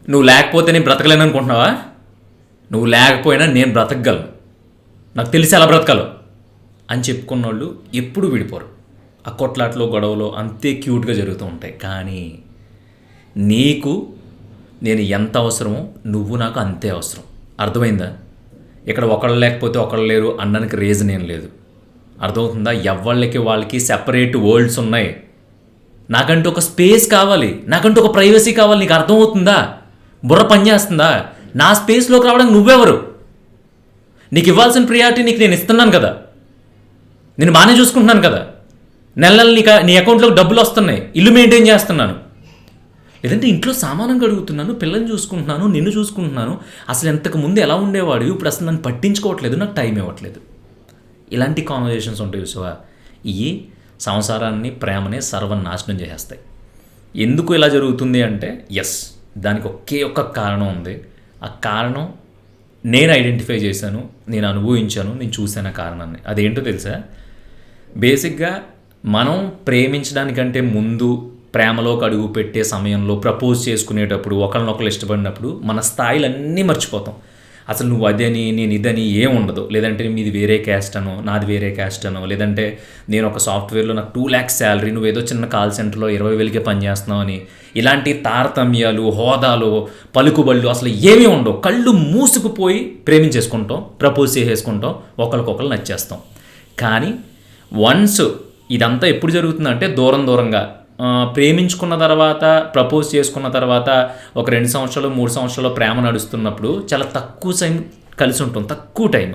నువ్వు లేకపోతే నేను బ్రతకలేను అనుకుంటున్నావా? నువ్వు లేకపోయినా నేను బ్రతకగలను, నాకు తెలిసి ఎలా బ్రతకాలో అని చెప్పుకున్న వాళ్ళు ఎప్పుడూ విడిపోరు. ఆ కొట్లాట్లో గొడవలో అంతే క్యూట్గా జరుగుతూ ఉంటాయి. కానీ నీకు నేను ఎంత అవసరమో నువ్వు నాకు అంతే అవసరం. అర్థమైందా? ఇక్కడ ఒకళ్ళు లేకపోతే ఒకళ్ళు లేరు అనడానికి రీజన్ ఏం లేదు. అర్థమవుతుందా? ఎవళ్ళకి వాళ్ళకి సెపరేట్ వరల్డ్స్ ఉన్నాయి. నాకంటూ ఒక స్పేస్ కావాలి, నాకంటూ ఒక ప్రైవసీ కావాలి. నీకు అర్థమవుతుందా? బుర్ర పనిచేస్తుందా? నా స్పేస్లోకి రావడానికి నువ్వెవరు? నీకు ఇవ్వాల్సిన ప్రియారిటీ నీకు నేను ఇస్తున్నాను కదా, నేను బాగానే చూసుకుంటున్నాను కదా, నెల నీ అకౌంట్లోకి డబ్బులు వస్తున్నాయి, ఇల్లు మెయింటైన్ చేస్తున్నాను, లేదంటే ఇంట్లో సామానం కడుగుతున్నాను, పిల్లల్ని చూసుకుంటున్నాను, నిన్ను చూసుకుంటున్నాను. అసలు ఎంతకు ముందు ఎలా ఉండేవాడు, ఇప్పుడు అసలు నన్ను పట్టించుకోవట్లేదు, నాకు టైం ఇవ్వట్లేదు. ఇలాంటి కాన్వర్జేషన్స్ ఉంటాయి చూసావా, ఇవి సంసారాన్ని ప్రేమనే సర్వనాశనం చేసేస్తాయి. ఎందుకు ఇలా జరుగుతుంది అంటే దానికి ఒకే ఒక్క కారణం ఉంది. ఆ కారణం నేను ఐడెంటిఫై చేశాను, నేను అనుభవించాను, నేను చూశాను ఆ కారణాన్ని. అదేంటో తెలుసా? బేసిక్గా మనం ప్రేమించడానికంటే ముందు, ప్రేమలోకి అడుగు పెట్టే సమయంలో, ప్రపోజ్ చేసుకునేటప్పుడు, ఒకరినొకరు ఇష్టపడినప్పుడు మన స్థాయిలన్నీ మర్చిపోతాం. అసలు నువ్వు అదని నేను ఇదని ఏం ఉండదు. లేదంటే మీది వేరే క్యాస్ట్ అనో, నాది వేరే క్యాస్ట్ అనో, లేదంటే నేను ఒక సాఫ్ట్వేర్లో నాకు 2 lakhs శాలరీ, నువ్వేదో చిన్న కాల్ సెంటర్లో 20,000కే పనిచేస్తున్నావు అని, ఇలాంటి తారతమ్యాలు, హోదాలు, పలుకుబళ్ళు అసలు ఏమీ ఉండవు. కళ్ళు మూసుకుపోయి ప్రేమించేసుకుంటాం, ప్రపోజ్ చేసేసుకుంటాం, ఒకరికొకరు నచ్చేస్తాం. కానీ వన్స్ ఇదంతా ఎప్పుడు జరుగుతుందంటే దూరంగా ప్రేమించుకున్న తర్వాత, ప్రపోజ్ చేసుకున్న తర్వాత ఒక 2 సంవత్సరాలు 3 సంవత్సరాలు ప్రేమ నడుస్తున్నప్పుడు చాలా తక్కువ టైం కలిసి ఉంటాం. తక్కువ టైం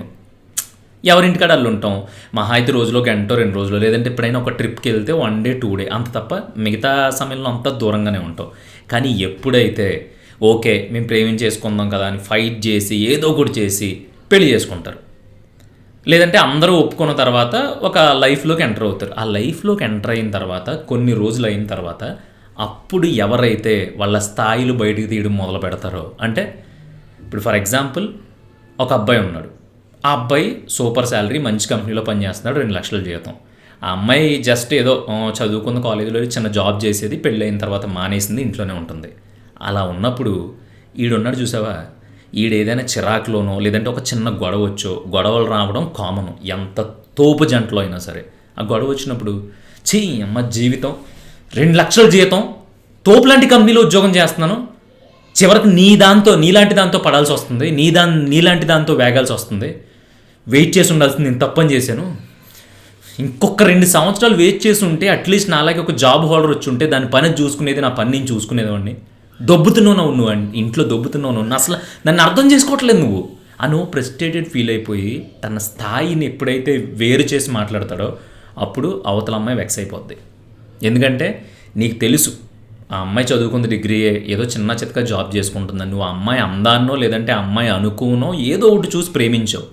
ఎవరింటికాడ వాళ్ళు ఉంటాం. మహా అయితే రోజులో గంటో 2 రోజులు, లేదంటే ఎప్పుడైనా ఒక ట్రిప్కి వెళ్తే 1 day 2 day అంత తప్ప మిగతా సమయంలో అంతా దూరంగానే ఉంటాం. కానీ ఎప్పుడైతే ఓకే మేము ప్రేమించేసుకుందాం కదా అని ఫైట్ చేసి ఏదో ఒకటి చేసి పెళ్లి చేసుకుంటారు, లేదంటే అందరూ ఒప్పుకున్న తర్వాత ఒక లైఫ్లోకి ఎంటర్ అవుతారు. ఆ లైఫ్లోకి ఎంటర్ అయిన తర్వాత కొన్ని రోజులు అయిన తర్వాత అప్పుడు ఎవరైతే వాళ్ళ స్థాయిలు బయటికి తీయడం మొదలు పెడతారో, అంటే ఇప్పుడు ఫర్ ఎగ్జాంపుల్ ఒక అబ్బాయి ఉన్నాడు. ఆ అబ్బాయి సూపర్ శాలరీ, మంచి కంపెనీలో పనిచేస్తున్నాడు, 2 లక్షల జీతం. ఆ అమ్మాయి జస్ట్ ఏదో చదువుకున్న కాలేజీలో చిన్న జాబ్ చేసేది, పెళ్ళి అయిన తర్వాత మానేసింది, ఇంట్లోనే ఉంటుంది. అలా ఉన్నప్పుడు ఈడున్నాడు చూసావా, ఈడేదైనా చిరాకులోనో లేదంటే ఒక చిన్న గొడవ వచ్చో, గొడవలు రావడం కామన్ ఎంత తోపు జంటలో అయినా సరే. ఆ గొడవ వచ్చినప్పుడు అమ్మ జీవితం, 2 లక్షల జీతం, తోపు లాంటి కంపెనీలో ఉద్యోగం చేస్తున్నాను, చివరికి నీలాంటి దాంతో పడాల్సి వస్తుంది, నీలాంటి దాంతో వేగాల్సి వస్తుంది, వెయిట్ చేసి ఉండాల్సింది, నేను తప్పని చేశాను, ఇంకొక 2 సంవత్సరాలు వెయిట్ చేసి ఉంటే అట్లీస్ట్ నాలాగే ఒక జాబ్ హోల్డర్ వచ్చి ఉంటే దాని పని చూసుకునేది, నా పని నేను చూసుకునేవాడిని. దొబ్బుతున్నావు నువ్వు ఇంట్లో దొబ్బుతున్నావు నువ్వు, అసలు నన్ను అర్థం చేసుకోవట్లేదు నువ్వు అను ఫ్రస్ట్రేటెడ్ ఫీల్ అయిపోయి తన స్థాయిని ఎప్పుడైతే వేరు చేసి మాట్లాడతాడో అప్పుడు అవతల అమ్మాయి వెక్స్ అయిపోద్ది. ఎందుకంటే నీకు తెలుసు ఆ అమ్మాయి చదువుకుంది డిగ్రీయే, ఏదో చిన్న చితక జాబ్ చేసుకుంటుందని. నువ్వు ఆ అమ్మాయి అందాన్నో లేదంటే ఆ అమ్మాయి అనుకోనో ఏదో ఒకటి చూసి ప్రేమించావు.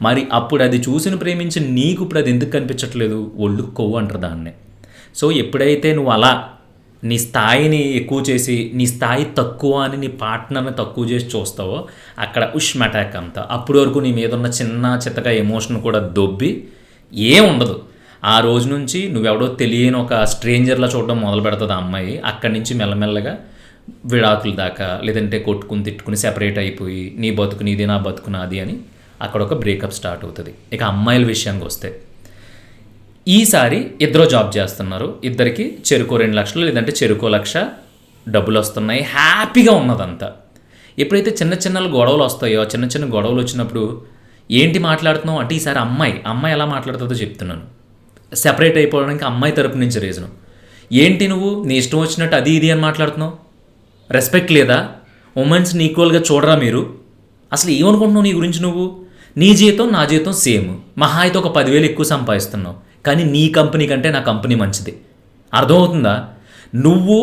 మరి అప్పుడు అది చూసిన ప్రేమించి నీకు ఇప్పుడు అది ఎందుకు కనిపించట్లేదు? ఒళ్ళు కొవ్వు అంటారు దాన్నే. సో ఎప్పుడైతే నువ్వు అలా నీ స్థాయిని ఎక్కువ చేసి, నీ స్థాయి తక్కువ అని నీ పార్ట్నర్ని తక్కువ చేసి చూస్తావో అక్కడ అటాక్ అంతా. అప్పటి వరకు నీ మీద ఉన్న చిన్న చిత్తగా ఎమోషన్ కూడా దొబ్బి ఏం ఉండదు. ఆ రోజు నుంచి నువ్వెవడో తెలియని ఒక స్ట్రేంజర్లా చూడడం మొదలు పెడుతుంది ఆ అమ్మాయి. అక్కడి నుంచి మెల్లమెల్లగా విడాకుల దాకా, లేదంటే కొట్టుకుని తిట్టుకుని సెపరేట్ అయిపోయి నీ బతుకు నీది, నా బతుకు నాది అని అక్కడ ఒక బ్రేకప్ స్టార్ట్ అవుతుంది. ఇక అమ్మాయిల విషయానికి వస్తే, ఈసారి ఇద్దరు జాబ్ చేస్తున్నారు, ఇద్దరికి చెరుకో 2 లక్షలు లేదంటే చెరుకో 1 లక్ష డబ్బులు వస్తున్నాయి, హ్యాపీగా ఉన్నదంతా. ఎప్పుడైతే చిన్న గొడవలు వస్తాయో, చిన్న గొడవలు వచ్చినప్పుడు ఏంటి మాట్లాడుతున్నావు అంటే, ఈసారి అమ్మాయి ఎలా మాట్లాడుతుందో చెప్తున్నాను. సెపరేట్ అయిపోవడానికి అమ్మాయి తరపు నుంచి రీజను ఏంటి, నువ్వు నీ ఇష్టం వచ్చినట్టు అది ఇది అని మాట్లాడుతున్నావు, రెస్పెక్ట్ లేదా, ఉమెన్స్ని ఈక్వల్గా చూడరా మీరు, అసలు ఏమనుకుంటున్నావు నీ గురించి నువ్వు? నీ జీతం నా జీతం సేమ్, మహా అయితే ఒక 10,000 ఎక్కువ సంపాదిస్తున్నావు, కానీ నీ కంపెనీ కంటే నా కంపెనీ మంచిది. అర్థమవుతుందా? నువ్వు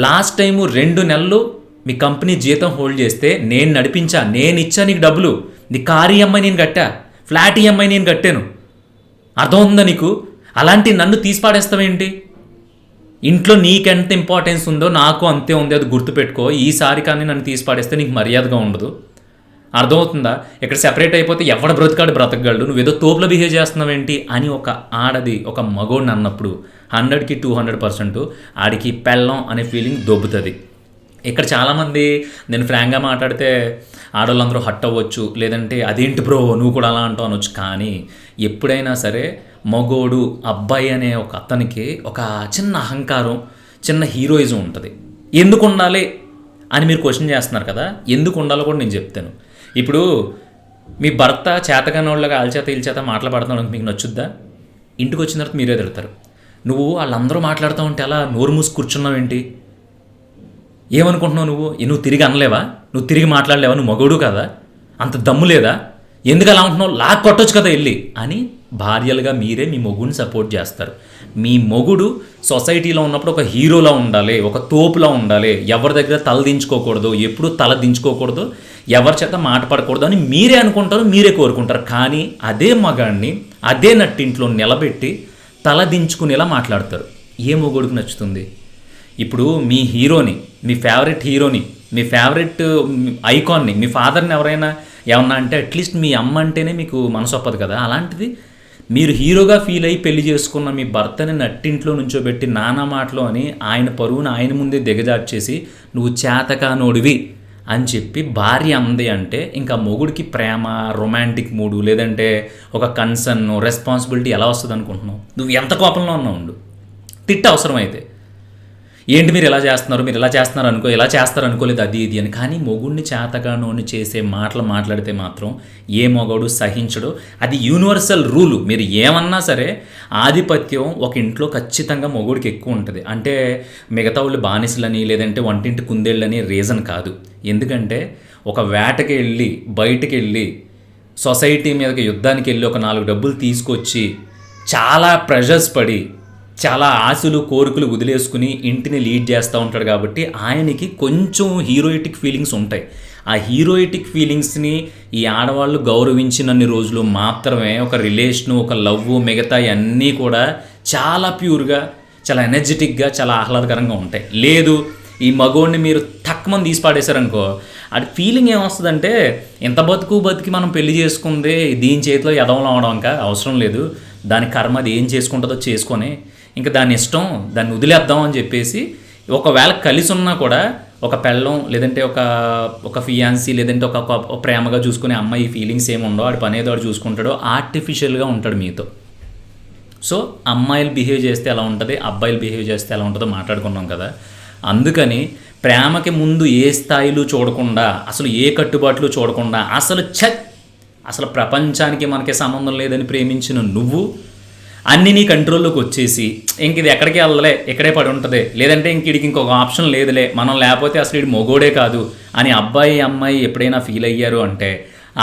లాస్ట్ టైము 2 నెలలు మీ కంపెనీ జీతం హోల్డ్ చేస్తే నేను నడిపించా, నేను ఇచ్చా నీకు డబ్బులు, నీ కారు ఈఎంఐ నేను కట్టా, ఫ్లాట్ ఈఎంఐ నేను కట్టాను. అర్థమవుతుందా నీకు? అలాంటి నన్ను తీసి పాడేస్తావేంటి? ఇంట్లో నీకెంత ఇంపార్టెన్స్ ఉందో నాకు అంతే ఉంది, అది గుర్తుపెట్టుకో. ఈసారి కానీ నన్ను తీసి పాడేస్తే నీకు మర్యాదగా ఉండదు. అర్థమవుతుందా? ఇక్కడ సెపరేట్ అయిపోతే ఎవడ బ్రతకాడు బ్రతకగలడు, నువ్వేదో తోపులో బిహేవ్ చేస్తున్నావేంటి అని ఒక ఆడది ఒక మగోడిని అన్నప్పుడు 100కి 200% ఆడికి పెళ్ళం అనే ఫీలింగ్ దొబ్బుతుంది. ఇక్కడ చాలామంది నేను ఫ్రాంక్గా మాట్లాడితే ఆడవాళ్ళందరూ హట్ అవ్వచ్చు, లేదంటే అదేంటి బ్రో నువ్వు కూడా అలా అంటావు అనొచ్చు. కానీ ఎప్పుడైనా సరే మగోడు అబ్బాయి అనే ఒక అతనికి ఒక చిన్న అహంకారం, చిన్న హీరోయిజం ఉంటుంది. ఎందుకు ఉండాలి అని మీరు క్వశ్చన్ చేస్తున్నారు కదా, ఎందుకు ఉండాలో కూడా నేను చెప్తాను. ఇప్పుడు మీ భర్త చేతగాని వాళ్ళగా ఆల్చేత వీళ్ళచేత మాట్లాడుతున్నాడు, మీకు నచ్చుద్దా? ఇంటికి వచ్చిన తర్వాత మీరే తిడతారు. నువ్వు వాళ్ళందరూ మాట్లాడుతూ ఉంటే అలా నోరు మూసి కూర్చున్నావు ఏంటి, ఏమనుకుంటున్నావు నువ్వు తిరిగి అనలేవా, నువ్వు తిరిగి మాట్లాడలేవా, నువ్వు మగోడు కదా, అంత దమ్ము లేదా, ఎందుకు అలా ఉంటున్నావు, లాక్ కొట్టొచ్చు కదా వెళ్ళి అని భార్యలుగా మీరే మీ మొగుడిని సపోర్ట్ చేస్తారు. మీ మొగుడు సొసైటీలో ఉన్నప్పుడు ఒక హీరోలా ఉండాలి, ఒక తోపులా ఉండాలి, ఎవరి దగ్గర తల దించుకోకూడదు, ఎప్పుడు తల దించుకోకూడదు, ఎవరి చేత మాట పడకూడదు అని మీరే అనుకుంటారు, మీరే కోరుకుంటారు. కానీ అదే మగాడిని అదే నట్టింట్లో నిలబెట్టి తల దించుకునేలా మాట్లాడతారు. ఏ మొగుడికి నచ్చుతుంది? ఇప్పుడు మీ హీరోని, మీ ఫేవరెట్ హీరోని, మీ ఫేవరెట్ ఐకాన్ని, మీ ఫాదర్ని ఎవరైనా ఏమన్నా అంటే అట్లీస్ట్ మీ అమ్మ అంటేనే మీకు మనసు ఒప్పదు కదా. అలాంటిది మీరు హీరోగా ఫీల్ అయ్యి పెళ్లి చేసుకున్న మీ భర్తని నట్టింట్లో నుంచోబెట్టి నానా మాటలు అని ఆయన పరువును ఆయన ముందే దిగజార్చేసి నువ్వు చేతకానోడివి అని చెప్పి భార్య అంది అంటే ఇంకా మొగుడికి ప్రేమ, రొమాంటిక్ మూడు, లేదంటే ఒక కన్సర్న్, రెస్పాన్సిబిలిటీ ఎలా వస్తుంది అనుకుంటున్నావు? నువ్వు ఎంత కోపంలో ఉన్నావు ఉండు, తిట్ట అవసరమైతే, ఏంటి మీరు ఎలా చేస్తున్నారు, మీరు ఎలా చేస్తున్నారు అనుకో, ఎలా చేస్తారు అనుకోలేదు అది ఇది అని. కానీ మొగుడిని చేతగానోని చేసే మాటలు మాట్లాడితే మాత్రం ఏ మొగోడు సహించడు. అది యూనివర్సల్ రూలు. మీరు ఏమన్నా సరే ఆధిపత్యం ఒక ఇంట్లో ఖచ్చితంగా మొగుడికి ఎక్కువ ఉంటుంది. అంటే మిగతా వాళ్ళు బానిసలని లేదంటే వంటింటి కుందేళ్ళని రీజన్ కాదు. ఎందుకంటే ఒక వేటకి వెళ్ళి బయటికి వెళ్ళి సొసైటీ మీదకి యుద్ధానికి వెళ్ళి ఒక 4 డబ్బులు తీసుకొచ్చి చాలా ప్రెషర్స్ పడి చాలా ఆశలు కోరికలు వదిలేసుకుని ఇంటిని లీడ్ చేస్తూ ఉంటాడు. కాబట్టి ఆయనకి కొంచెం హీరోయిటిక్ ఫీలింగ్స్ ఉంటాయి. ఆ హీరోయిటిక్ ఫీలింగ్స్ని ఈ ఆడవాళ్ళు గౌరవించినన్ని రోజులు మాత్రమే ఒక రిలేషను, ఒక లవ్, మిగతా అన్నీ కూడా చాలా ప్యూర్గా, చాలా ఎనర్జెటిక్గా, చాలా ఆహ్లాదకరంగా ఉంటాయి. లేదు ఈ మగోడిని మీరు తక్కువ తీసి పాడేశారనుకో, అది ఫీలింగ్ ఏమొస్తుందంటే ఇంత బతికి మనం పెళ్లి చేసుకుంది దీని చేతిలో ఎదవలం అవడానికి అవసరం లేదు, దాని కర్మ అది ఏం చేసుకుంటుందో చేసుకొని ఇంకా దాని ఇష్టం, దాన్ని వదిలేద్దాం అని చెప్పేసి ఒకవేళ కలిసి ఉన్నా కూడా ఒక పెళ్ళం లేదంటే ఒక ఫియాన్సీ లేదంటే ఒక ప్రేమగా చూసుకునే అమ్మాయి ఫీలింగ్స్ ఏముండో, ఆడి పని ఏదో ఆడు చూసుకుంటాడో, ఆర్టిఫిషియల్గా ఉంటాడు మీతో. సో అమ్మాయిలు బిహేవ్ చేస్తే ఎలా ఉంటుంది, అబ్బాయిలు బిహేవ్ చేస్తే ఎలా ఉంటుందో మాట్లాడుకున్నాం కదా. అందుకని ప్రేమకి ముందు ఏ స్థాయిలు చూడకుండా, అసలు ఏ కట్టుబాట్లు చూడకుండా, అసలు ప్రపంచానికి మనకి సంబంధం లేదని ప్రేమించిన నువ్వు అన్నీ నీ కంట్రోల్లోకి వచ్చేసి ఇంక ఇది ఎక్కడికి వెళ్ళలే, ఇక్కడే పడి ఉంటుంది, లేదంటే ఇంక వీడికి ఇంకొక ఆప్షన్ లేదులే, మనం లేకపోతే అసలు వీడి మొగోడే కాదు అని అబ్బాయి అమ్మాయి ఎప్పుడైనా ఫీల్ అయ్యారు అంటే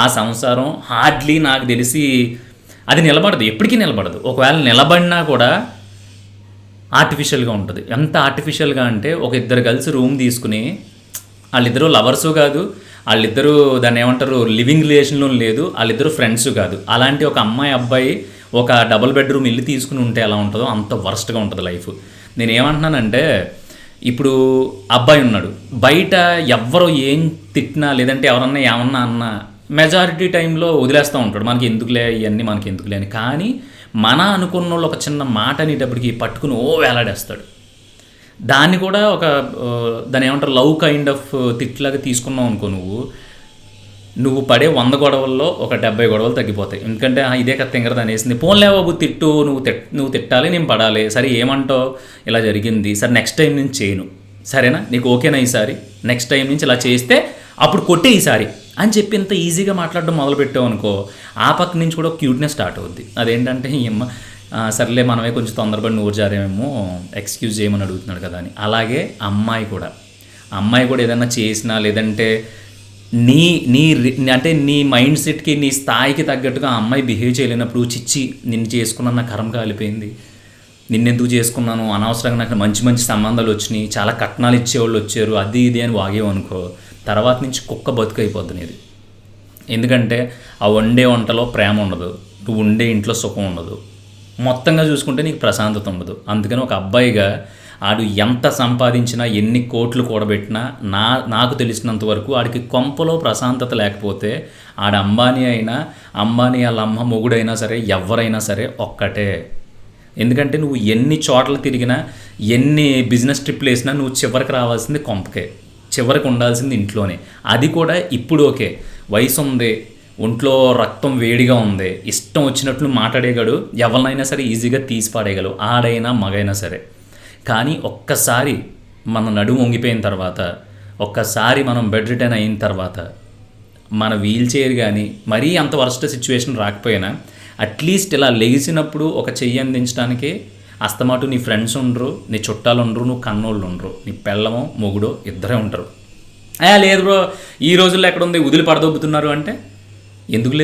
ఆ సంసారం హార్డ్లీ నాకు తెలిసి అది నిలబడదు, ఎప్పటికీ నిలబడదు. ఒకవేళ నిలబడినా కూడా ఆర్టిఫిషియల్గా ఉంటుంది. ఎంత ఆర్టిఫిషియల్గా అంటే ఒక ఇద్దరు కలిసి రూమ్ తీసుకుని, వాళ్ళిద్దరూ లవర్సు కాదు, వాళ్ళిద్దరూ దాన్ని ఏమంటారు లివింగ్ రిలేషన్లో లేదు, వాళ్ళిద్దరూ ఫ్రెండ్స్ కాదు, అలాంటి ఒక అమ్మాయి అబ్బాయి ఒక డబుల్ బెడ్రూమ్ ఇల్లు తీసుకుని ఉంటే ఎలా ఉంటుందో అంత వర్స్ట్గా ఉంటుంది లైఫ్. నేను ఏమంటున్నానంటే ఇప్పుడు అబ్బాయి ఉన్నాడు, బయట ఎవ్వరో ఏం తిట్టినా లేదంటే ఎవరన్నా ఏమన్నా అన్నా మెజారిటీ టైంలో వదిలేస్తూ ఉంటాడు, మనకి ఎందుకులే ఇవన్నీ మనకి ఎందుకులే అని. కానీ మన అనుకున్న వాళ్ళు ఒక చిన్న మాట అనేటప్పటికి పట్టుకుని వేలాడేస్తాడు. దాన్ని కూడా దాన్ని ఏమంటారు లవ్ కైండ్ ఆఫ్ తిట్లాగా తీసుకున్నావు అనుకో, నువ్వు పడే 100 గొడవల్లో ఒక 70 గొడవలు తగ్గిపోతాయి. ఎందుకంటే ఇదే కథ తింగరది అనేసింది, పోన్లే బాబు తిట్టు, నువ్వు తిట్టాలి, నేను పడాలి, సరే ఏమంటావు ఇలా జరిగింది, సరే నెక్స్ట్ టైం నుంచి చేయను, సరేనా నీకు ఓకేనా ఈసారి, నెక్స్ట్ టైం నుంచి ఇలా చేస్తే అప్పుడు కొట్టే ఈసారి అని చెప్పి ఇంత ఈజీగా మాట్లాడడం మొదలుపెట్టావు అనుకో, ఆ పక్క నుంచి కూడా క్యూట్నెస్ స్టార్ట్ అవుద్ది. అదేంటంటే సర్లే మనమే కొంచెం తొందరపడి నూరు జారేమేమో ఎక్స్క్యూజ్ చేయమని అడుగుతున్నాడు కదా అని. అలాగే అమ్మాయి కూడా ఏదైనా చేసినా లేదంటే నీ మైండ్ సెట్కి నీ స్థాయికి తగ్గట్టుగా ఆ అమ్మాయి బిహేవ్ చేయలేనప్పుడు, చిచ్చి నిన్ను చేసుకున్న నా కరం కాలిపోయింది, నిన్నెందుకు చేసుకున్నాను, అనవసరంగా నాకు మంచి మంచి సంబంధాలు వచ్చినాయి, చాలా కట్నాలు ఇచ్చేవాళ్ళు వచ్చారు, అది ఇది అని వాగేవనుకో, తర్వాత నుంచి కుక్క బతుకైపోద్ది నీది. ఎందుకంటే ఆ వండే వంటలో ప్రేమ ఉండదు, నువ్వు ఉండే ఇంట్లో సుఖం ఉండదు, మొత్తంగా చూసుకుంటే నీకు ప్రశాంతత ఉండదు. అందుకని ఒక అబ్బాయిగా ఆడు ఎంత సంపాదించినా ఎన్ని కోట్లు కూడబెట్టినా నాకు తెలిసినంత వరకు ఆడికి కొంపలో ప్రశాంతత లేకపోతే ఆడ అంబానీ వాళ్ళ అమ్మ మొగుడైనా సరే ఎవరైనా సరే ఒక్కటే. ఎందుకంటే నువ్వు ఎన్ని చోట్ల తిరిగినా ఎన్ని బిజినెస్ ట్రిప్లు వేసినా నువ్వు చివరికి రావాల్సింది కొంపకే. చివరికి ఉండాల్సింది ఇంట్లోనే. అది కూడా ఇప్పుడు ఓకే, వయసు ఉంది, ఒంట్లో రక్తం వేడిగా ఉంది, ఇష్టం వచ్చినట్లు మాట్లాడేయగలడు, ఎవరినైనా సరే ఈజీగా తీసి పాడేయగలవు, ఆడైనా మగైనా సరే. కానీ ఒక్కసారి మన నడుము వంగిపోయిన తర్వాత, ఒక్కసారి మనం బెడ్ రిటర్న్ అయిన తర్వాత, మన వీల్ చైర్ కానీ మరీ అంత వరస్ట్ సిచ్యువేషన్ రాకపోయినా అట్లీస్ట్ ఇలా లేచినప్పుడు ఒక చెయ్యి అందించడానికి అస్తమాటు నీ ఫ్రెండ్స్ ఉండరు, నీ చుట్టాలు ఉండరు, నువ్వు కన్నోళ్ళు ఉండరు, నీ పెళ్ళమో మొగుడో ఇద్దరే ఉంటారు. లేదు బ్రో ఈ రోజుల్లో ఎక్కడ ఉంది, వదిలి పడదొబ్బుతున్నారు అంటే ఎందుకు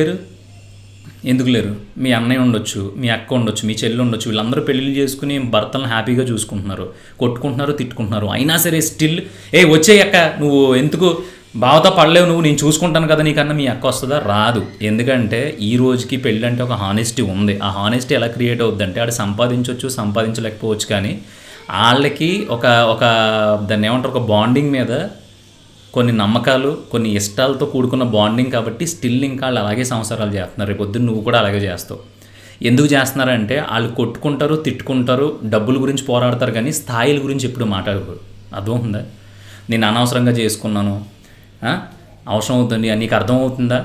లేరు? మీ అన్నయ్య ఉండొచ్చు, మీ అక్క ఉండొచ్చు, మీ చెల్లి ఉండొచ్చు, వీళ్ళందరూ పెళ్ళిళ్ళు చేసుకుని భర్తలను హ్యాపీగా చూసుకుంటున్నారు, కొట్టుకుంటున్నారు, తిట్టుకుంటున్నారు. అయినా సరే స్టిల్ వచ్చేయి అక్క, నువ్వు ఎందుకు బావతో పడలేవు, నువ్వు నేను చూసుకుంటాను కదా నీకన్నా మీ అక్క వస్తుందా? రాదు. ఎందుకంటే ఈ రోజుకి పెళ్ళి అంటే ఒక హానెస్టీ ఉంది. ఆ హానెస్టీ ఎలా క్రియేట్ అవుద్ది అంటే ఆడు సంపాదించలేకపోవచ్చు, కానీ వాళ్ళకి ఒక ఒక దాన్ని ఏమంటారు, ఒక బాండింగ్ మీద కొన్ని నమ్మకాలు, కొన్ని ఇష్టాలతో కూడుకున్న బాండింగ్ కాబట్టి స్టిల్ ఇంకా వాళ్ళు అలాగే సంసారాలు చేస్తున్నారు. రేపు పొద్దున్న నువ్వు కూడా అలాగే చేస్తావు. ఎందుకు చేస్తున్నారంటే వాళ్ళు కొట్టుకుంటారు, తిట్టుకుంటారు, డబ్బుల గురించి పోరాడతారు, కానీ స్థాయిల గురించి ఎప్పుడు మాట్లాడుకోరు. అర్థమవుతుందా? నేను అనవసరంగా చేసుకున్నాను, అవసరం అవుతుంది అని నీకు అర్థమవుతుందా?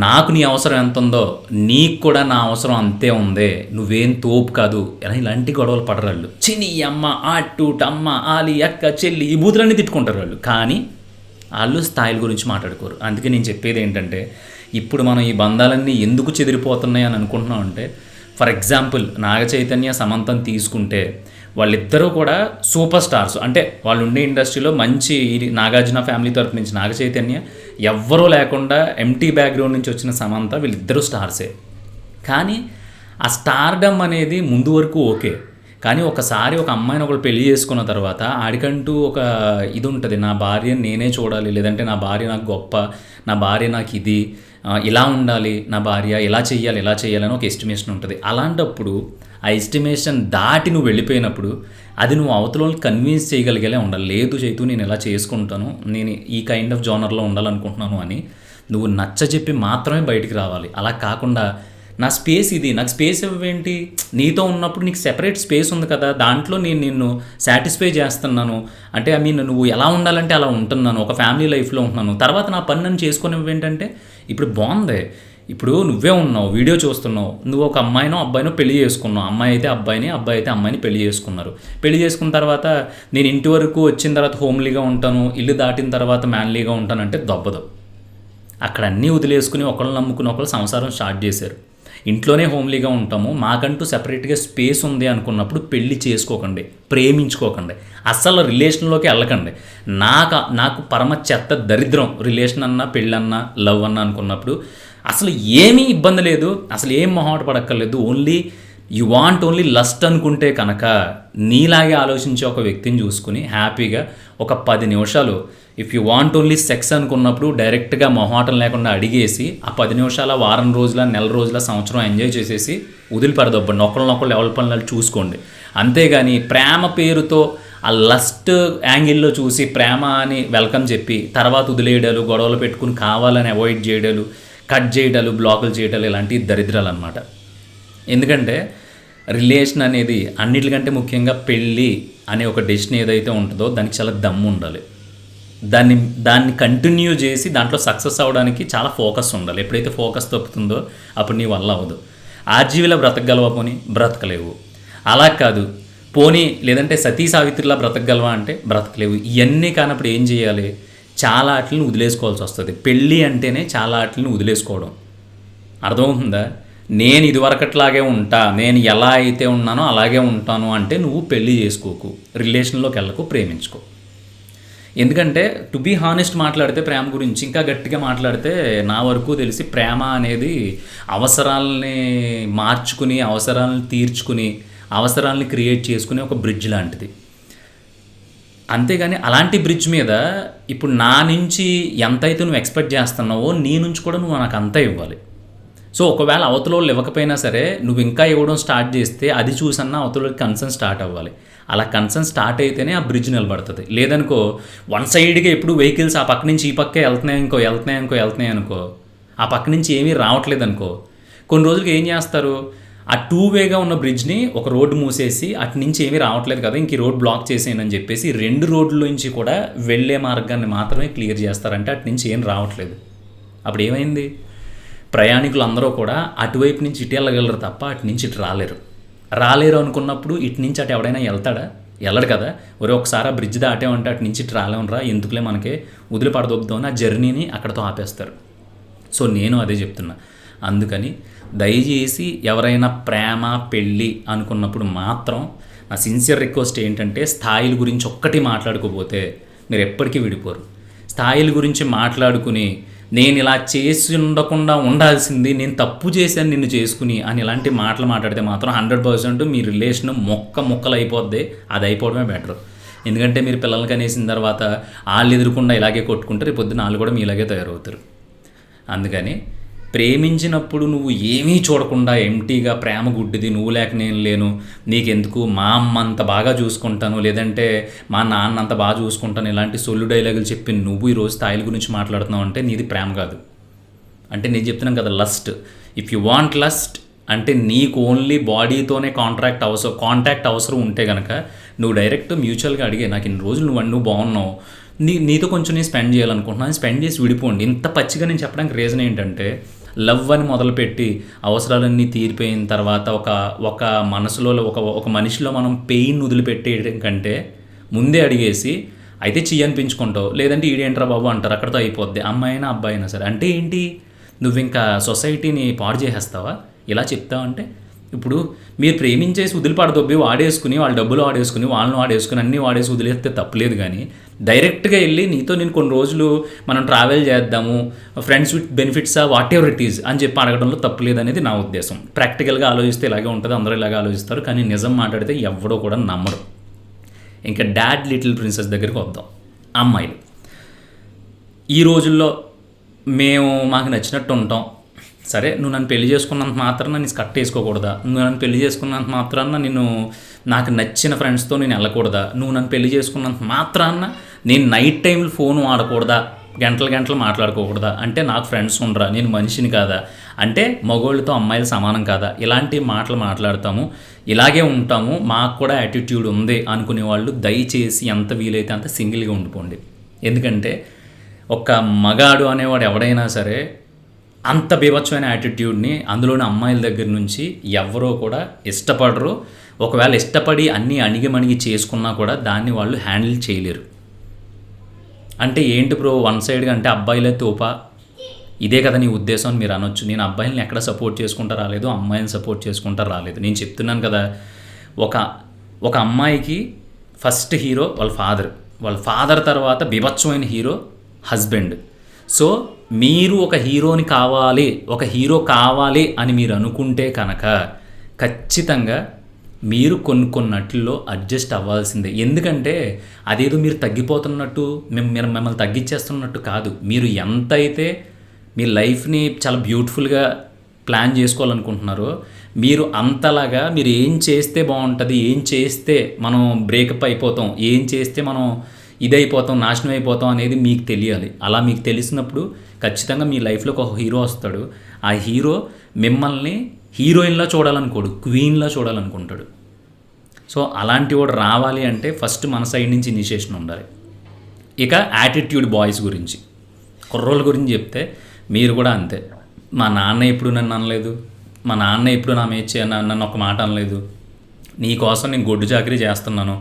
నాకు నీ అవసరం ఎంత ఉందో నీకు కూడా నా అవసరం అంతే ఉంది, నువ్వేం తోపు కాదు అని ఇలాంటి గొడవలు పడరాళ్ళు. చిని అమ్మ, ఆటూట్ అమ్మ, ఆలి, అక్క, చెల్లి, ఈ బూతులన్నీ తిట్టుకుంటారు వాళ్ళు, కానీ వాళ్ళు స్థాయిల గురించి మాట్లాడుకోరు. అందుకే నేను చెప్పేది ఏంటంటే ఇప్పుడు మనం ఈ బంధాలన్నీ ఎందుకు చెదిరిపోతున్నాయి అని అనుకుంటున్నాం అంటే, ఫర్ ఎగ్జాంపుల్ నాగ చైతన్య సమంతని తీసుకుంటే వాళ్ళిద్దరూ కూడా సూపర్ స్టార్స్. అంటే వాళ్ళు ఉండే ఇండస్ట్రీలో మంచి నాగార్జున ఫ్యామిలీ తరపు నుంచి నాగ చైతన్య, ఎవ్వరూ లేకుండా ఎంటీ బ్యాక్గ్రౌండ్ నుంచి వచ్చిన సమంత, వీళ్ళిద్దరూ స్టార్సే. కానీ ఆ స్టార్డమ్ అనేది ముందు వరకు ఓకే, కానీ ఒకసారి ఒక అమ్మాయిని ఒకళ్ళు పెళ్లి చేసుకున్న తర్వాత ఆడికంటూ ఒక ఇది ఉంటుంది, నా భార్యని నేనే చూడాలి, లేదంటే నా భార్య నాకు గొప్ప, నా భార్య నాకు ఇది ఇలా ఉండాలి, నా భార్య ఇలా చేయాలని ఒక ఎస్టిమేషన్ ఉంటుంది. అలాంటప్పుడు ఆ ఎస్టిమేషన్ దాటి నువ్వు వెళ్ళిపోయినప్పుడు అది నువ్వు అవతలని కన్విన్స్ చేయగలిగేలా ఉండాలి. లేదు చైతు నేను ఇలా చేసుకుంటాను, నేను ఈ కైండ్ ఆఫ్ జోనర్లో ఉండాలనుకుంటున్నాను అని నువ్వు నచ్చజెప్పి మాత్రమే బయటికి రావాలి. అలా కాకుండా నా స్పేస్ ఇది, నాకు స్పేస్ ఇవ్వేంటి, నీతో ఉన్నప్పుడు నీకు సెపరేట్ స్పేస్ ఉంది కదా, దాంట్లో నేను నిన్ను సాటిస్ఫై చేస్తున్నాను అంటే, నువ్వు ఎలా ఉండాలంటే అలా ఉంటున్నాను, ఒక ఫ్యామిలీ లైఫ్లో ఉంటున్నాను, తర్వాత నా పని నన్ను చేసుకుని ఏంటంటే ఇప్పుడు బాగుంది. ఇప్పుడు నువ్వే ఉన్నావు, వీడియో చూస్తున్నావు, నువ్వు ఒక అమ్మాయినో అబ్బాయినో పెళ్లి చేసుకున్నావు, అమ్మాయి అయితే అబ్బాయిని, అబ్బాయి అయితే అమ్మాయిని పెళ్లి చేసుకున్నారు. పెళ్లి చేసుకున్న తర్వాత నేను ఇంటి వరకు వచ్చిన తర్వాత హోమ్లీగా ఉంటాను, ఇల్లు దాటిన తర్వాత మ్యాన్లీగా ఉంటానంటే దొబ్బదు. అక్కడ అన్నీ వదిలేసుకుని ఒకళ్ళు నమ్ముకుని ఒకళ్ళు సంసారం స్టార్ట్ చేశారు. ఇంట్లోనే హోమ్లీగా ఉంటాము, మాకంటూ సెపరేట్గా స్పేస్ ఉంది అనుకున్నప్పుడు పెళ్ళి చేసుకోకండి, ప్రేమించుకోకండి, అస్సలు రిలేషన్లోకి వెళ్ళకండి. నాకు పరమ చెత్త దరిద్రం రిలేషన్ అన్నా, పెళ్ళన్నా, లవ్ అన్నా అనుకున్నప్పుడు అసలు ఏమీ ఇబ్బంది లేదు, అసలు ఏం మొహాట పడక్కర్లేదు. యు వాంట్ ఓన్లీ లస్ట్ అనుకుంటే కనుక నీలాగే ఆలోచించే ఒక వ్యక్తిని చూసుకుని హ్యాపీగా ఒక 10 నిమిషాలు, if you want only sex అనుకున్నప్పుడు డైరెక్ట్గా మొహాటం లేకుండా అడిగేసి ఆ 10 నిమిషాల, వారం రోజుల, నెల రోజుల, సంవత్సరం ఎంజాయ్ చేసేసి వదిలిపెడదొబ్బండి, ఒకళ్ళనొకళ్ళు ఎవరి పనులు చూసుకోండి. అంతేగాని ప్రేమ పేరుతో ఆ లస్ట్ యాంగిల్లో చూసి ప్రేమ అని వెల్కమ్ చెప్పి తర్వాత వదిలేయడాలు, గొడవలు పెట్టుకుని కావాలని అవాయిడ్ చేయడాలు, కట్ చేయడాలు, బ్లాకులు చేయడాలు, ఇలాంటి దరిద్రాలు అన్నమాట. ఎందుకంటే రిలేషన్ అనేది అన్నిటికంటే ముఖ్యంగా పెళ్ళి అనే ఒక డెసిషన్ ఏదైతే ఉంటుందో దానికి చాలా దమ్ము ఉండాలి. దాన్ని కంటిన్యూ చేసి దాంట్లో సక్సెస్ అవ్వడానికి చాలా ఫోకస్ ఉండాలి. ఎప్పుడైతే ఫోకస్ తప్పుతుందో అప్పుడు నీ వల్ల అవ్వదు. ఆర్జీవిలా బ్రతకగలవా? పోనీ బ్రతకలేవు. అలా కాదు పోనీ లేదంటే సతీ సావిత్రిలా బ్రతకగలవా అంటే బ్రతకలేవు. ఇవన్నీ కానప్పుడు ఏం చేయాలి? చాలా వాటిని వదిలేసుకోవాల్సి వస్తుంది. పెళ్ళి అంటేనే చాలా వాటిని వదిలేసుకోవడం. అర్థమవుతుందా? నేను ఇదివరకట్లాగే ఉంటా, నేను ఎలా అయితే ఉన్నానో అలాగే ఉంటాను అంటే నువ్వు పెళ్ళి చేసుకోకు, రిలేషన్లోకి వెళ్ళకు, ప్రేమించుకో. ఎందుకంటే టు బీ హానెస్ట్ మాట్లాడితే ప్రేమ గురించి ఇంకా గట్టిగా మాట్లాడితే నా వరకు తెలిసి ప్రేమ అనేది అవసరాలని మార్చుకుని, అవసరాలను తీర్చుకుని, అవసరాలని క్రియేట్ చేసుకునే ఒక బ్రిడ్జ్ లాంటిది. అంతేగాని అలాంటి బ్రిడ్జ్ మీద ఇప్పుడు నా నుంచి ఎంతైతే నువ్వు ఎక్స్పెక్ట్ చేస్తున్నావో నీ నుంచి కూడా నువ్వు నాకు అంతా ఇవ్వాలి. సో ఒకవేళ అవతలోళ్ళు ఇవ్వకపోయినా సరే నువ్వు ఇంకా ఇవ్వడం స్టార్ట్ చేస్తే అది చూసన్నా అవతలోకి కన్సర్న్ స్టార్ట్ అవ్వాలి. అలా కన్సర్న్ స్టార్ట్ అయితేనే ఆ బ్రిడ్జ్ నిలబడుతుంది. లేదనుకో వన్ సైడ్గా ఎప్పుడు వెహికల్స్ ఆ పక్క నుంచి ఈ పక్కే వెళ్తున్నాయి అనుకో, ఆ పక్క నుంచి ఏమీ రావట్లేదు అనుకో, కొన్ని రోజులకి ఏం చేస్తారు, ఆ టూ వేగా ఉన్న బ్రిడ్జ్ని ఒక రోడ్డు మూసేసి అటు నుంచి ఏమీ రావట్లేదు కదా, ఇంక ఈ రోడ్ బ్లాక్ చేసేయండి అని చెప్పేసి 2 రోడ్ల నుంచి కూడా వెళ్ళే మార్గాన్ని మాత్రమే క్లియర్ చేస్తారంటే అటు నుంచి ఏం రావట్లేదు. అప్పుడు ఏమైంది? ప్రయాణికులు అందరూ కూడా అటువైపు నుంచి ఇటు వెళ్ళగలరు తప్ప అటు నుంచి ఇటు రాలేరు అనుకున్నప్పుడు ఇటు నుంచి అటు ఎవడైనా వెళ్తాడా? వెళ్ళడు కదా. ఒకసారి ఆ బ్రిడ్జ్ దాటేమంటే అటు నుంచి ఇటు రాలేమనరా, ఎందుకులే మనకే వదిలిపడదొబ్బుదామని ఆ జర్నీని అక్కడతో ఆపేస్తారు. సో నేను అదే చెప్తున్నా. అందుకని దయచేసి ఎవరైనా ప్రేమ పెళ్ళి అనుకున్నప్పుడు మాత్రం నా సిన్సియర్ రిక్వెస్ట్ ఏంటంటే, స్థాయిల గురించి ఒక్కటి మాట్లాడుకోపోతే మీరు ఎప్పటికీ విడిపోరు. స్థాయిల గురించి మాట్లాడుకుని నేను ఇలా చేసి ఉండకుండా ఉండాల్సింది, నేను తప్పు చేశాను నిన్ను చేసుకుని అని ఇలాంటి మాటలు మాట్లాడితే మాత్రం 100% మీ రిలేషన్ ముక్కలు అయిపోద్ది. అది అయిపోవడమే బెటర్. ఎందుకంటే మీరు పిల్లలకి అనేసిన తర్వాత వాళ్ళు ఎదురుకుండా ఇలాగే కొట్టుకుంటే రేపు పొద్దున వాళ్ళు కూడా మీలాగే తయారవుతారు. అందుకని ప్రేమించినప్పుడు నువ్వు ఏమీ చూడకుండా ఎంటీగా ప్రేమ గుడ్డిది, నువ్వు లేక నేను లేను, నీకెందుకు, మా అమ్మ అంత బాగా చూసుకుంటాను, లేదంటే మా నాన్న అంత బాగా చూసుకుంటాను, ఇలాంటి సొల్లు డైలాగులు చెప్పి నువ్వు ఈరోజు స్థాయిల గురించి మాట్లాడుతున్నావు అంటే నీది ప్రేమ కాదు. అంటే నేను చెప్తున్నాను కదా, lust. If you want lust అంటే నీకు ఓన్లీ బాడీతోనే కాంటాక్ట్ అవసరం ఉంటే కనుక నువ్వు డైరెక్ట్ మ్యూచువల్గా అడిగే, నాకు ఇన్ని రోజులు నువ్వు బాగున్నావు, నీతో కొంచెం నేను స్పెండ్ చేయాలనుకుంటున్నాను, స్పెండ్ చేసి విడిపోండి. ఇంత పచ్చిగా నేను చెప్పడానికి రీజన్ ఏంటంటే, లవ్ అని మొదలుపెట్టి అవసరాలన్నీ తీరిపోయిన తర్వాత ఒక మనసులో ఒక మనిషిలో మనం పెయిన్ వదిలిపెట్టేయడం కంటే ముందే అడిగేసి అయితే చెయ్యి అనిపించుకుంటావు, లేదంటే ఈడేంట్రా బాబు అంటారు, అక్కడితో అయిపోద్ది. అమ్మాయి అయినా అబ్బాయి అయినా సరే. అంటే ఏంటి, నువ్వు ఇంకా సొసైటీని పాడు చేసేస్తావా ఇలా చెప్తావంటే? ఇప్పుడు మీరు ప్రేమించేసి వదిలిపడదొబ్బి వాడేసుకుని వాళ్ళ డబ్బులు వాడేసుకుని వాళ్ళని వాడేసుకుని అన్నీ వాడేసి వదిలేస్తే తప్పలేదు. కానీ డైరెక్ట్గా వెళ్ళి నీతో నేను కొన్ని రోజులు మనం ట్రావెల్ చేద్దాము, ఫ్రెండ్స్ విత్ బెనిఫిట్సా వాట్ ఎవర్ ఇట్ ఈజ్ అని చెప్పి అడగడంలో తప్పలేదు అనేది నా ఉద్దేశం. ప్రాక్టికల్గా ఆలోచిస్తే ఇలాగే ఉంటుంది, అందరూ ఇలాగే ఆలోచిస్తారు. కానీ నిజం మాట్లాడితే ఎవడో కూడా నమ్మరు. ఇంకా డాడ్ లిటిల్ ప్రిన్సెస్ దగ్గరికి వద్దాం. అమ్మాయిలు ఈ రోజుల్లో మాకు నచ్చినట్టు ఉంటాం. సరే, నువ్వు నన్ను పెళ్లి చేసుకున్నంత మాత్రాన నేను స్కర్ట్ వేసుకోకూడదా? నువ్వు నన్ను పెళ్లి చేసుకున్నంత మాత్రాన నాకు నచ్చిన ఫ్రెండ్స్తో నేను వెళ్ళకూడదా? నువ్వు నన్ను పెళ్లి చేసుకున్నంత మాత్రాన నేను నైట్ టైంలో ఫోన్ వాడకూడదా? గంటలు మాట్లాడుకోకూడదా? అంటే నాకు ఫ్రెండ్స్ ఉండరా? నేను మనిషిని కాదా? అంటే మగోళ్ళతో అమ్మాయిలు సమానం కాదా? ఇలాంటి మాటలు మాట్లాడతాము, ఇలాగే ఉంటాము, మాకు కూడా యాటిట్యూడ్ ఉంది అనుకునే వాళ్ళు దయచేసి ఎంత వీలైతే అంత సింగిల్గా ఉండిపోండి. ఎందుకంటే ఒక మగాడు అనేవాడు ఎవడైనా సరే అంత బీభత్సమైన యాటిట్యూడ్ని అందులోని అమ్మాయిల దగ్గర నుంచి ఎవరో కూడా ఇష్టపడరు. ఒకవేళ ఇష్టపడి అన్నీ అణిగిమణిగి చేసుకున్నా కూడా దాన్ని వాళ్ళు హ్యాండిల్ చేయలేరు. అంటే ఏంటి బ్రో వన్ సైడ్గా, అంటే అబ్బాయిలే తోపా, ఇదే కదా నీ ఉద్దేశం అని మీరు అనొచ్చు. నేను అబ్బాయిలని ఎక్కడ సపోర్ట్ చేసుకుంటా రాలేదు, అమ్మాయిని సపోర్ట్ చేసుకుంటా రాలేదు. నేను చెప్తున్నాను కదా, ఒక అమ్మాయికి ఫస్ట్ హీరో వాళ్ళ ఫాదర్ తర్వాత బీభత్సమైన హీరో హస్బెండ్. సో మీరు ఒక హీరో కావాలి అని మీరు అనుకుంటే కనుక ఖచ్చితంగా మీరు కొన్నిట్లో అడ్జస్ట్ అవ్వాల్సిందే. ఎందుకంటే అదేదో మీరు తగ్గిపోతున్నట్టు, మిమ్మల్ని తగ్గించేస్తున్నట్టు కాదు. మీరు ఎంతైతే మీ లైఫ్ని చాలా బ్యూటిఫుల్గా ప్లాన్ చేసుకోవాలనుకుంటున్నారో మీరు అంతలాగా మీరు ఏం చేస్తే బాగుంటుంది, ఏం చేస్తే మనం బ్రేకప్ అయిపోతాం, ఏం చేస్తే మనం ఇదైపోతాం, నాశనం అయిపోతాం అనేది మీకు తెలియాలి. అలా మీకు తెలిసినప్పుడు ఖచ్చితంగా మీ లైఫ్లో ఒక హీరో వస్తాడు. ఆ హీరో మిమ్మల్ని హీరోయిన్లా చూడాలనుకోడు, క్వీన్లా చూడాలనుకుంటాడు. సో అలాంటి వాడు రావాలి అంటే ఫస్ట్ మన సైడ్ నుంచి ఇనిషియేషన్ ఉండాలి. ఇక యాటిట్యూడ్ బాయ్స్ గురించి, కుర్రోళ్ళ గురించి చెప్తే మీరు కూడా అంతే. మా నాన్న ఎప్పుడు నన్ను అనలేదు, మా నాన్న ఎప్పుడు నా మీద నన్ను ఒక మాట అనలేదు, నీ కోసం నేను గొడ్డు చాకరీ చేస్తున్నాను,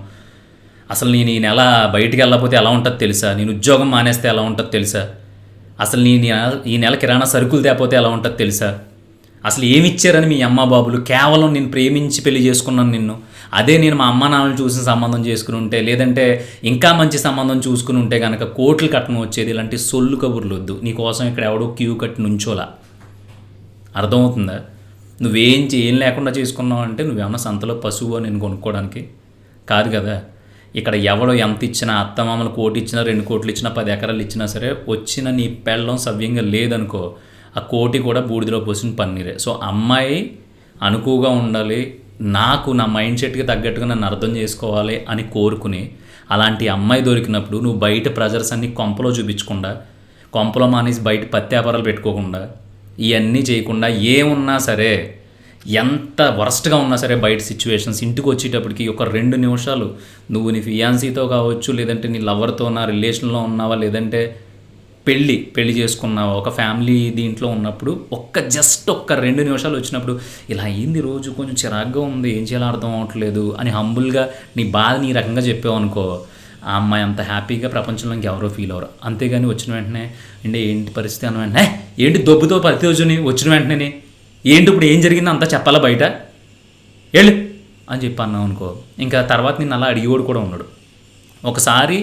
అసలు నేను ఈ నెల బయటికి వెళ్ళకపోతే ఎలా ఉంటుందో తెలుసా, నేను ఉద్యోగం మానేస్తే ఎలా ఉంటుందో తెలుసా, అసలు ఈ నెల కిరాణా సరుకులు తేపోతే ఎలా ఉంటుందో తెలుసా, అసలు ఏమి ఇచ్చారని మీ అమ్మ బాబులు, కేవలం నేను ప్రేమించి పెళ్లి చేసుకున్నాను నిన్ను, అదే నేను మా అమ్మ నాన్నలు చూసిన సంబంధం చేసుకుని ఉంటే, లేదంటే ఇంకా మంచి సంబంధం చూసుకుని ఉంటే కనుక కోట్లు కట్టడం వచ్చేది. ఇలాంటి సొల్లు కబుర్లు వద్దు. నీకోసం ఇక్కడ ఎవడో క్యూ కట్టి నుంచోలా. అర్థమవుతుందా? ఏం లేకుండా చేసుకున్నావు అంటే నువ్వేమన్నా సంతలో పశువు అని నేను కొనుక్కోవడానికి కాదు కదా. ఇక్కడ ఎవడో ఎంత ఇచ్చినా, అత్తమామలు 1 కోటి ఇచ్చినా, 2 కోట్లు ఇచ్చినా, 10 ఎకరాలు ఇచ్చినా సరే వచ్చిన నీ పెళ్ళం సవ్యంగా లేదనుకో, ఆ 1 కోటి కూడా బూడిదలో పోసిన పన్నీరే. సో అమ్మాయి అనుకువగా ఉండాలి, నాకు నా మైండ్ సెట్కి తగ్గట్టుగా నన్ను అర్థం చేసుకోవాలి అని కోరుకుని అలాంటి అమ్మాయి దొరికినప్పుడు నువ్వు బయట ప్రెజర్స్ అన్నీ కొంపలో చూపించకుండా, కొంపలో మానేసి బయట పత్తి వ్యాపారాలు పెట్టుకోకుండా, ఇవన్నీ చేయకుండా ఏమున్నా సరే ఎంత వరస్ట్గా ఉన్నా సరే బయట సిచ్యువేషన్స్, ఇంటికి వచ్చేటప్పటికి ఒక 2 నిమిషాలు నువ్వు నీ ఫియాన్సీతో కావచ్చు, లేదంటే నీ లవర్తో నా రిలేషన్లో ఉన్నావా, లేదంటే పెళ్ళి చేసుకున్నావా, ఒక ఫ్యామిలీ దీంట్లో ఉన్నప్పుడు జస్ట్ ఒక్క 2 నిమిషాలు వచ్చినప్పుడు ఇలా అయింది రోజు, కొంచెం చిరాగ్గా ఉంది, ఏం చేయాలో అర్థం అవ్వట్లేదు అని హంబుల్గా నీ బాధ నీ రకంగా చెప్పావు అనుకో, ఆ అమ్మాయి అంత హ్యాపీగా ప్రపంచంలో ఇంకెవరో ఫీల్ అవ్వరు. అంతేగాని వచ్చిన వెంటనే అంటే ఏంటి పరిస్థితి అన్న వెంటనే ఏంటి దొబ్బుతో ప్రతి రోజుని వచ్చిన వెంటనే ఏంటి ఇప్పుడు ఏం జరిగిందో అంతా చెప్పాలా బయట వెళ్ళు అని చెప్పి అన్నావు అనుకో, ఇంకా తర్వాత నిన్ను అలా అడిగేవాడు కూడా ఉన్నాడు. ఒకసారి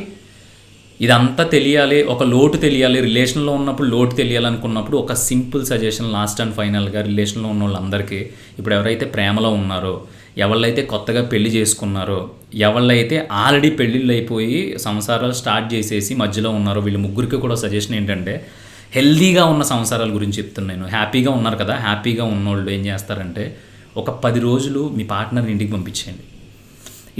ఇదంతా తెలియాలి, ఒక లోటు తెలియాలి, రిలేషన్లో ఉన్నప్పుడు లోటు తెలియాలనుకున్నప్పుడు ఒక సింపుల్ సజెషన్ లాస్ట్ అండ్ ఫైనల్గా రిలేషన్లో ఉన్న వాళ్ళందరికీ, ఇప్పుడు ఎవరైతే ప్రేమలో ఉన్నారో, ఎవళ్ళైతే కొత్తగా పెళ్లి చేసుకున్నారో, ఎవళ్ళైతే ఆల్రెడీ పెళ్ళిళ్ళు అయిపోయి సంసారాలు స్టార్ట్ చేసేసి మధ్యలో ఉన్నారో, వీళ్ళు ముగ్గురికి కూడా సజెషన్ ఏంటంటే హెల్దీగా ఉన్న సంసారాల గురించి చెప్తున్నాను. హ్యాపీగా ఉన్నారు కదా, హ్యాపీగా ఉన్నోళ్ళు ఏం చేస్తారంటే ఒక 10 రోజులు మీ పార్ట్నర్ని ఇంటికి పంపించేయండి.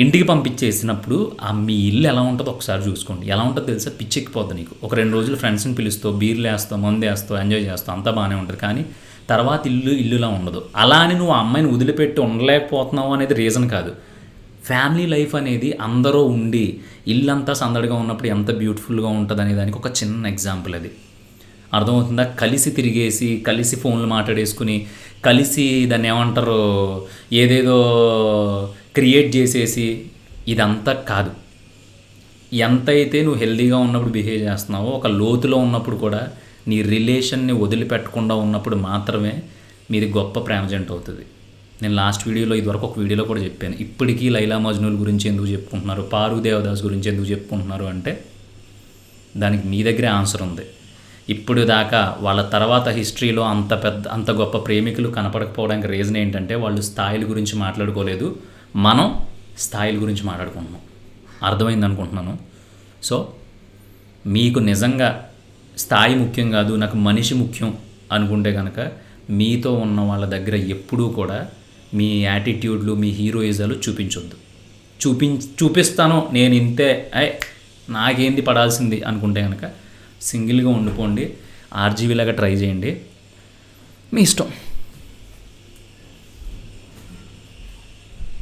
ఇంటికి పంపించేసినప్పుడు మీ ఇల్లు ఎలా ఉంటుందో ఒకసారి చూసుకోండి. ఎలా ఉంటుందో తెలుసా, పిచ్చెక్కిపోద్ది నీకు. ఒక 2 రోజులు ఫ్రెండ్స్ని పిలుస్తావు, బీర్లు వేస్తావు, మందు వేస్తావు, ఎంజాయ్ చేస్తావు, అంతా బాగానే ఉంటుంది. కానీ తర్వాత ఇల్లులా ఉండదు. అలా అని నువ్వు ఆ అమ్మాయిని వదిలిపెట్టి ఉండలేకపోతున్నావు అనేది రీజన్ కాదు. ఫ్యామిలీ లైఫ్ అనేది అందరూ ఉండి ఇల్లంతా సందడిగా ఉన్నప్పుడు ఎంత బ్యూటిఫుల్గా ఉంటుంది అనే దానికి ఒక చిన్న ఎగ్జాంపుల్ అది. అర్థమవుతుందా? కలిసి తిరిగేసి, కలిసి ఫోన్లు మాట్లాడేసుకుని, కలిసి దాన్ని ఏమంటారు ఏదేదో క్రియేట్ చేసేసి ఇదంతా కాదు. ఎంతైతే నువ్వు హెల్దీగా ఉన్నప్పుడు బిహేవ్ చేస్తున్నావో, ఒక లోతులో ఉన్నప్పుడు కూడా నీ రిలేషన్ని వదిలిపెట్టకుండా ఉన్నప్పుడు మాత్రమే మీది గొప్ప ప్రేమ జంట అవుతుంది. నేను లాస్ట్ వీడియోలో ఇదివరకు ఒక వీడియోలో కూడా చెప్పాను, ఇప్పటికీ లైలా మజ్నూల్ గురించి ఎందుకు చెప్పుకుంటున్నారు, పారు దేవదాస్ గురించి ఎందుకు చెప్పుకుంటున్నారు అంటే దానికి మీ దగ్గరే ఆన్సర్ ఉంది. ఇప్పుడు దాకా వాళ్ళ తర్వాత హిస్టరీలో అంత గొప్ప ప్రేమికులు కనపడకపోవడానికి రీజన్ ఏంటంటే వాళ్ళు స్థాయిల గురించి మాట్లాడుకోలేదు, మనం స్థాయిల గురించి మాట్లాడుకుంటున్నాం. అర్థమైంది అనుకుంటున్నాను. సో మీకు నిజంగా స్థాయి ముఖ్యం కాదు, నాకు మనిషి ముఖ్యం అనుకుంటే కనుక మీతో ఉన్న వాళ్ళ దగ్గర ఎప్పుడూ కూడా మీ యాటిట్యూడ్లు, మీ హీరోయిజాలు చూపించొద్దు. చూపిస్తాను నేను ఇంతే, నాకేంది పడాల్సింది అనుకుంటే కనుక సింగిల్గా ఉండిపోండి, ఆర్జీవీలాగా ట్రై చేయండి, మీ ఇష్టం.